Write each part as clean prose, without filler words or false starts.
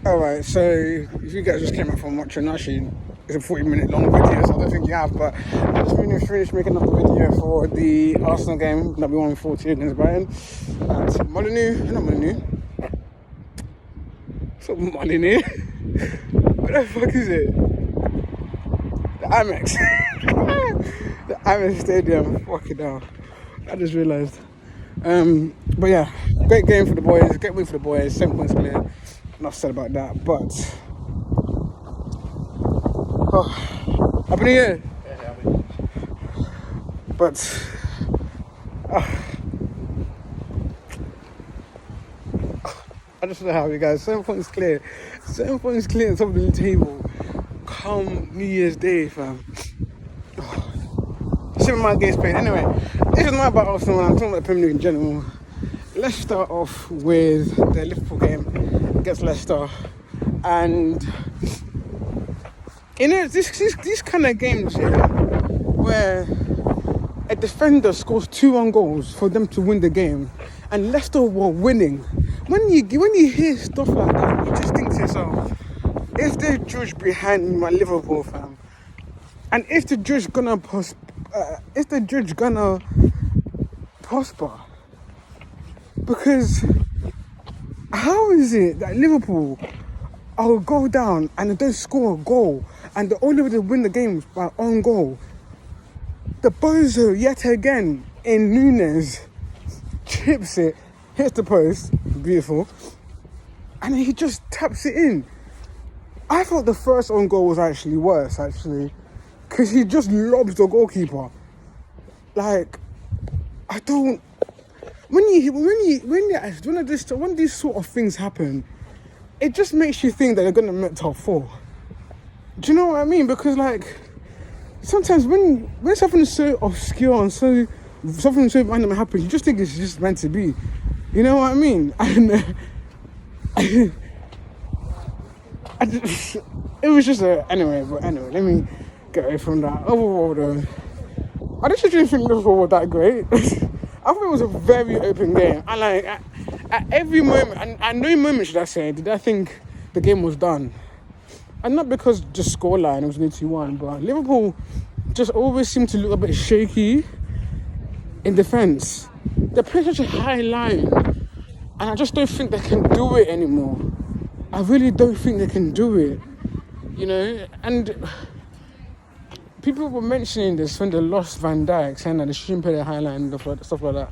Alright, so if you guys just came out from watching, actually, it's a 40-minute long video, so I don't think you have, but I just finished making another video for the Arsenal game that we won 4-2 against Brighton at Molyneux. It's not Molyneux. What the fuck is it? The Amex. The Amex Stadium. Fucking hell. I just realised. But yeah, great game for the boys, great win for the boys, 7 points clear. Enough said about that, but Happy New Year. But I just don't know how you guys 7 points clear on top of the table come New Year's Day, fam. 7 man games played. Anyway, this is not about Arsenal, I'm talking about the Premier League in general. Let's start off with the Liverpool game against Leicester. And you know, these kind of games here where a defender scores 2 on goals for them to win the game and Leicester were winning. When you hear stuff like that, you just think to yourself, is the judge behind my Liverpool fam? And is the judge gonna prosper? Because how is it that Liverpool will go down and they don't score a goal and the only way to win the game is by own goal? The bozo yet again in Nunez chips it, hits the post, beautiful, and he just taps it in. I thought the first own goal was actually worse, because he just lobs the goalkeeper. Like, I don't. When these sort of things happen, it just makes you think that they're gonna make top 4. Do you know what I mean? Because like sometimes when something is so obscure and something so random happens, you just think it's just meant to be. You know what I mean? And it was just anyway. Let me get away from that. Overall, though, I just didn't think Liverpool were that great. I thought it was a very open game. And like at every moment, and at no moment should I say, did I think the game was done. And not because just scoreline, it was only 2-1, but Liverpool just always seemed to look a bit shaky in defence. They play such a high line, and I just don't think they can do it anymore. I really don't think they can do it, you know. And people were mentioning this when they lost Van Dijk, saying that they shouldn't play the high line and stuff like that,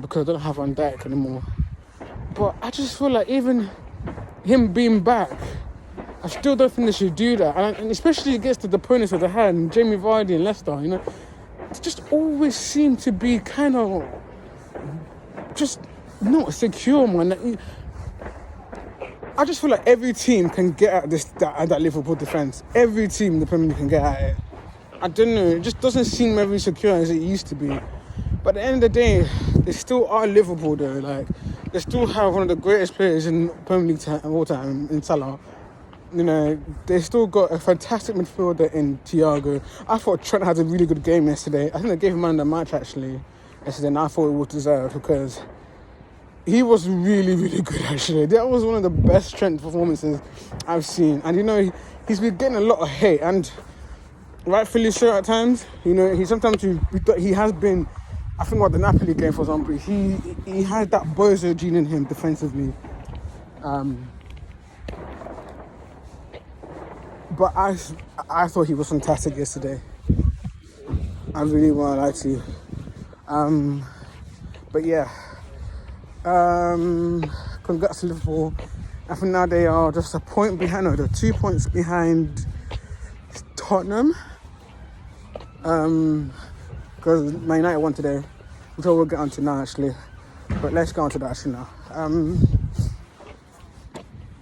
because they don't have Van Dijk anymore. But I just feel like even him being back, I still don't think they should do that, and especially against the opponents that they had, and Jamie Vardy and Leicester, you know, it just always seemed to be kind of just not secure, man. I just feel like every team can get at that Liverpool defence. Every team in the Premier League can get at it. I don't know, it just doesn't seem very secure as it used to be. But at the end of the day, they still are Liverpool though. Like, they still have one of the greatest players in Premier League of all time, in Salah. You know, they still got a fantastic midfielder in Thiago. I thought Trent had a really good game yesterday. I think they gave him man of the match actually yesterday, and I thought it was deserved because he was really, really good actually. That was one of the best Trent performances I've seen. And you know, he's been getting a lot of hate, and rightfully so at times. You know, he has been, I think about the Napoli game for example, he had that bozo gene in him defensively. But I thought he was fantastic yesterday. I really want to lie to you. But yeah. Congrats to Liverpool. I think now they are just a point behind, no, they're 2 points behind Tottenham. Because Man United won today, which we'll get onto now actually. But let's get onto that actually now.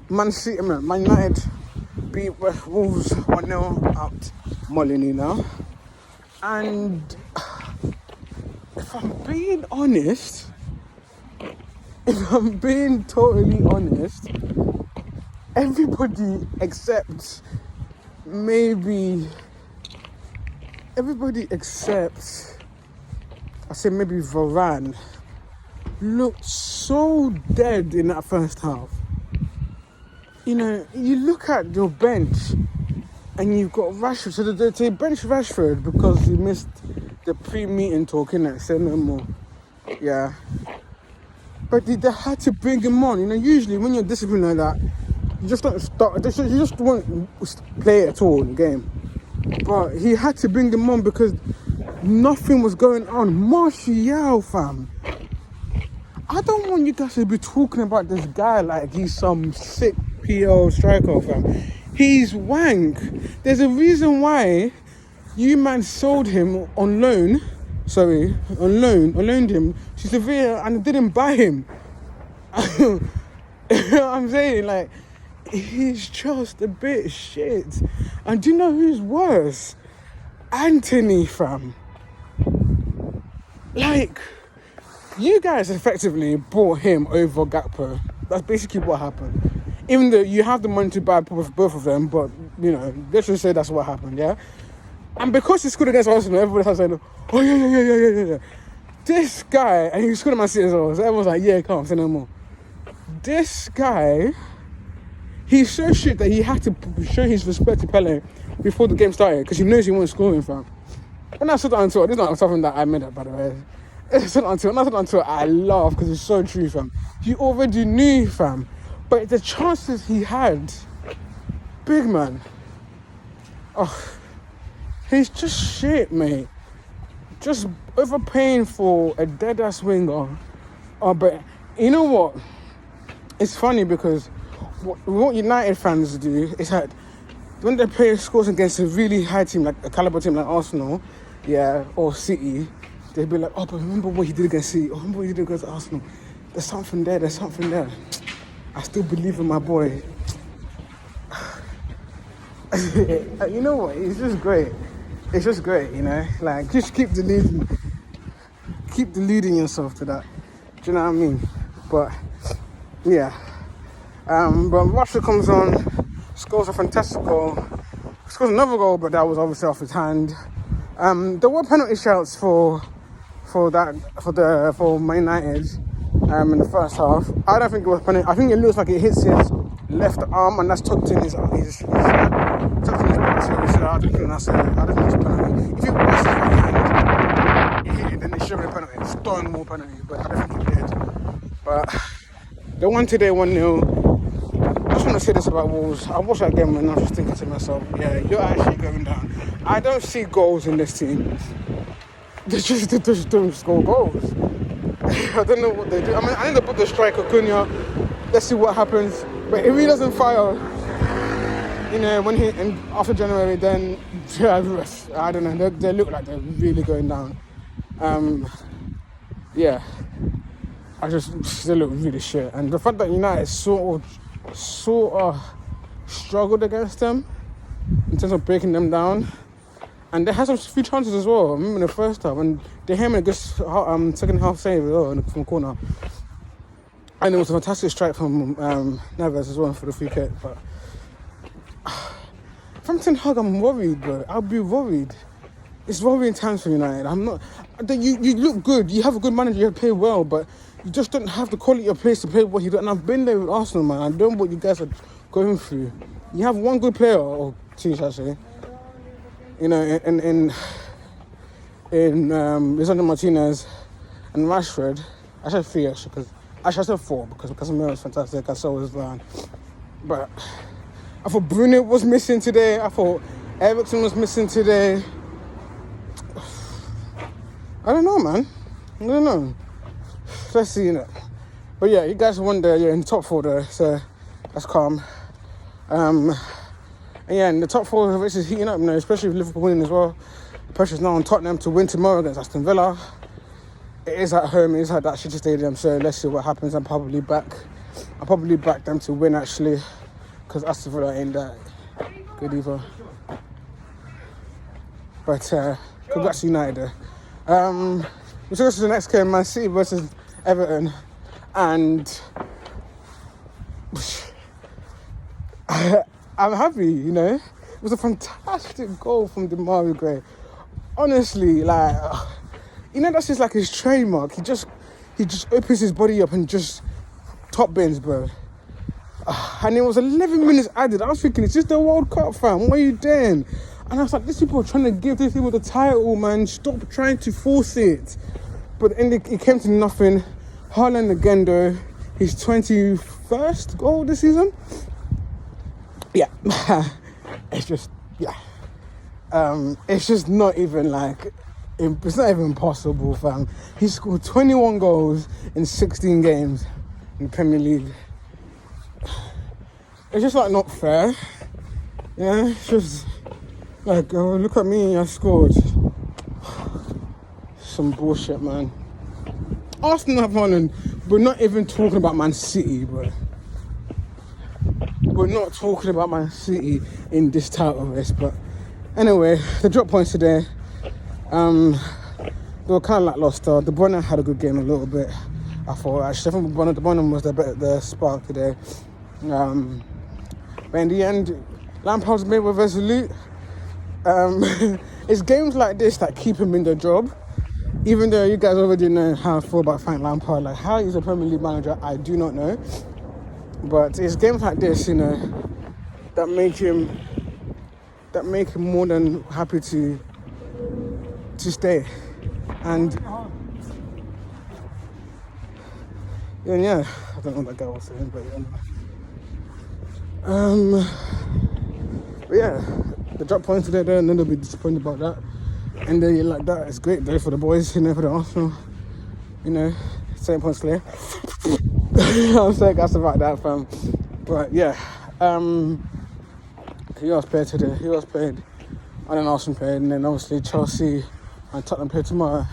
Man United beat Wolves 1-0 out Molyneux now. And if I'm being totally honest, everybody except Varane looked so dead in that first half. you look at your bench and you've got Rashford. So they bench Rashford because he missed the pre-meeting talk, innit? Say no more. Yeah. But they had to bring him on. Usually when you're disciplined like that, you just don't start. You just won't play at all in the game. But he had to bring him on because nothing was going on. Martial, fam. I don't want you guys to be talking about this guy like he's some sick PL striker, fam. He's wank. There's a reason why you man sold him on loan. Loaned him to Sevilla and didn't buy him. You know what I'm saying? Like, he's just a bit shit. And do you know who's worse? Anthony, fam. Like, you guys effectively bought him over Gakpo. That's basically what happened. Even though you have the money to buy both of them, but, let's just say that's what happened, yeah? And because he scored against Arsenal, everybody was saying, oh, yeah. This guy, and he scored at Man City as well, so everyone's like, yeah, can't say no more. This guy, he's so shit that he had to show his respect to Pele before the game started, because he knows he won't score him, fam. When I said that on Twitter, this is not something that I made up, by the way. When I said that on Twitter, I laughed, because it's so true, fam. He already knew, fam. But the chances he had, big man. Oh, he's just shit, mate. Just overpaying for a dead-ass winger. Oh, but you know what? It's funny because what United fans do is that when they play scores against a really high team, like a caliber team like Arsenal, yeah, or City, they'll be like, oh, but remember what he did against City? Oh, remember what he did against Arsenal? There's something there. I still believe in my boy. You know what? It's just great. Like, just keep deluding yourself to that. Do you know what I mean? But yeah. But Rashford comes on, scores a fantastic goal, scores another goal, but that was obviously off his hand. There were penalty shouts for Man United in the first half. I don't think it was penalty. I think it looks like it hits his left arm and that's tucked in his body. So I don't think that's a penalty. If it was his right hand, he hit it, then it should have been a penalty. Stone more penalty, but I don't think it did. But they won today 1-0. I just want to say this about Wolves. I watched that game and I was just thinking to myself, yeah, you're actually going down. I don't see goals in this team. They just don't score goals. I don't know what they do. I mean, I need to put the striker Cunha. Let's see what happens. But if he doesn't fire, after January, then I don't know. They look like they're really going down. Yeah, they look really shit. And the fact that United sort of struggled against them in terms of breaking them down, and they had some few chances as well. I remember in the first half, and they had a good second half save as well from corner. And it was a fantastic strike from Nunez as well for the free kick. But from Ten Hag, I'm worried, bro. I'll be worried. It's worrying times for United. I'm not. You look good. You have a good manager. You play well, but you just don't have the quality of players to play what you do. And I've been there with Arsenal, man. I know what you guys are going through. You have one good player, or two, shall I say? In Lisandro Martinez and Rashford. I said three actually, because I said four because Casemiro was fantastic. I saw his line, but I thought Bruno was missing today. I thought Eriksen was missing today. I don't know, man. I don't know. Let's see, But yeah, you guys won there. You're in the top four there, so that's calm. And yeah, in the top four, the race is heating up now, especially with Liverpool winning as well. The pressure's now on Tottenham to win tomorrow against Aston Villa. It is at home, it is at that shitty stadium, so let's see what happens. I'll probably back them to win, actually, because Aston Villa ain't that good either. But congrats to United there. We go to the next game, Man City versus Everton, and I'm happy, It was a fantastic goal from Demarai Gray. Honestly, that's just like his trademark. He just opens his body up and just top bins, bro. And it was 11 minutes added. I was thinking, it's just the World Cup, fam. What are you doing? And I was like, these people are trying to give these people the title, man. Stop trying to force it. But in it came to nothing. Haaland again, though. His 21st goal this season. Yeah. It's just, yeah. It's just not even like, it's not even possible, fam. He scored 21 goals in 16 games in the Premier League. It's just like not fair. Yeah, it's just like, oh, look at me, I scored. Some bullshit, man. Arsenal have won, and we're not even talking about Man City, bro. We're not talking about Man City in this title race, but anyway, the drop points today. They were kind of lackluster. De Bruyne had a good game a little bit. I thought actually, I think De Bruyne was the spark today. But in the end, Lampard's made with resolute. It's games like this that keep him in the job. Even though you guys already know how I feel about Frank Lampard, like how he's a Premier League manager, I do not know. But it's games like this, you know, that make him more than happy to stay. And yeah, I don't know what that guy was saying, but yeah, the drop points today there, and then they'll be disappointed about that. And then like that, it's great day for the boys, you know, for the Arsenal, you know, 7 points clear. I'm so gassed about that, fam. But yeah, who else played today? Who else played? And then Arsenal played, and then obviously Chelsea and Tottenham play tomorrow.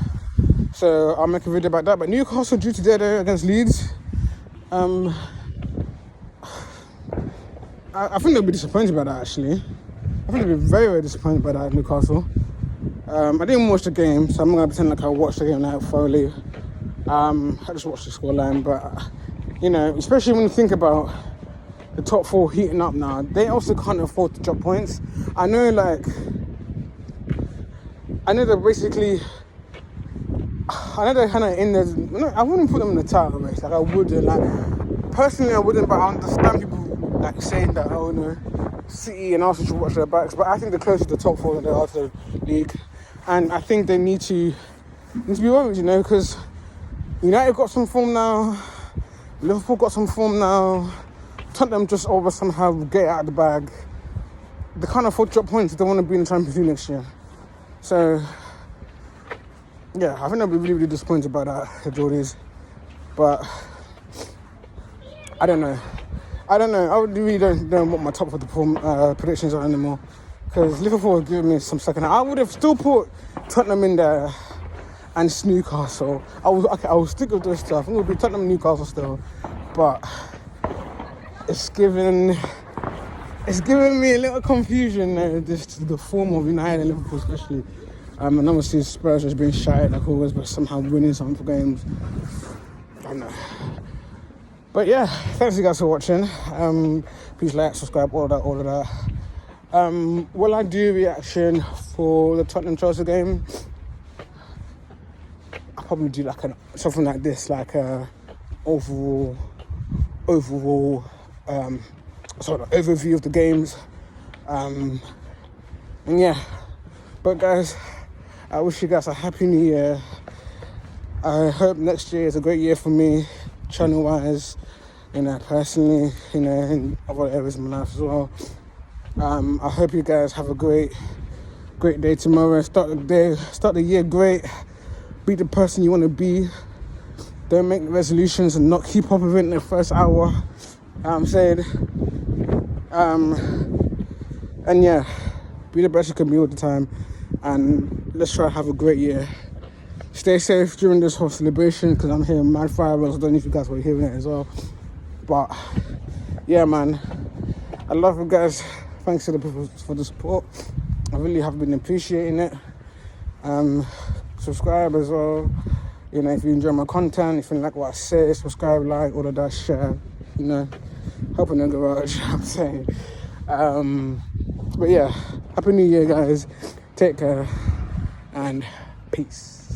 So I'll make a video about that. But Newcastle due today though against Leeds. I think they'll be disappointed by that actually. I think they'll be very, very disappointed by that, Newcastle. I didn't watch the game, so I'm not gonna pretend like I watched the game like thoroughly. I just watched the scoreline, but you know, especially when you think about the top four heating up now, they also can't afford to drop points. I know they're basically, I know they're kind of in there. I wouldn't put them in the title race, like I wouldn't. Like personally, I wouldn't, but I understand people like saying that, oh no, City and Arsenal should watch their backs. But I think they're closer to the top four than they are to the league, and I think they need to be worried, you know, because United got some form now, Liverpool got some form now, Tottenham just over somehow get it out of the bag. They can't afford to drop points if they want to be in the Champions League next year. So, yeah, I think they'll be really, really disappointed about that, the Geordies. But, I don't know. I really don't know what my top of the predictions are anymore. Because Liverpool have given me some second. I would have still put Tottenham in there and Newcastle. I will stick with those stuff. I think it would be Tottenham and Newcastle still. But it's giving me a little confusion, the form of United and Liverpool especially. And obviously Spurs has been shy like always, but somehow winning some games. I don't know. But yeah, thanks you guys for watching. Please like, subscribe, all of that. Will I do reaction for the Tottenham Chelsea game? I'll probably do like something like this, like a overall overview of the games. And yeah, but guys, I wish you guys a happy new year. I hope next year is a great year for me, channel wise, you know, personally, you know, in other areas of my life as well. I hope you guys have a great day tomorrow. Start the year great. Be the person you want to be. Don't make resolutions and not keep up with it in the first hour. I'm saying, and yeah, be the best you can be all the time, and let's try to have a great year. Stay safe during this whole celebration, because I'm hearing mad fireworks. I don't know if you guys were hearing it as well, but yeah, man, I love you guys. Thanks to the people for the support. I really have been appreciating it. Subscribe as well. You know, if you enjoy my content, if you like what I say, subscribe, like, all of that, share. You know, helping the garage. I'm saying. But yeah, happy New Year, guys. Take care and peace.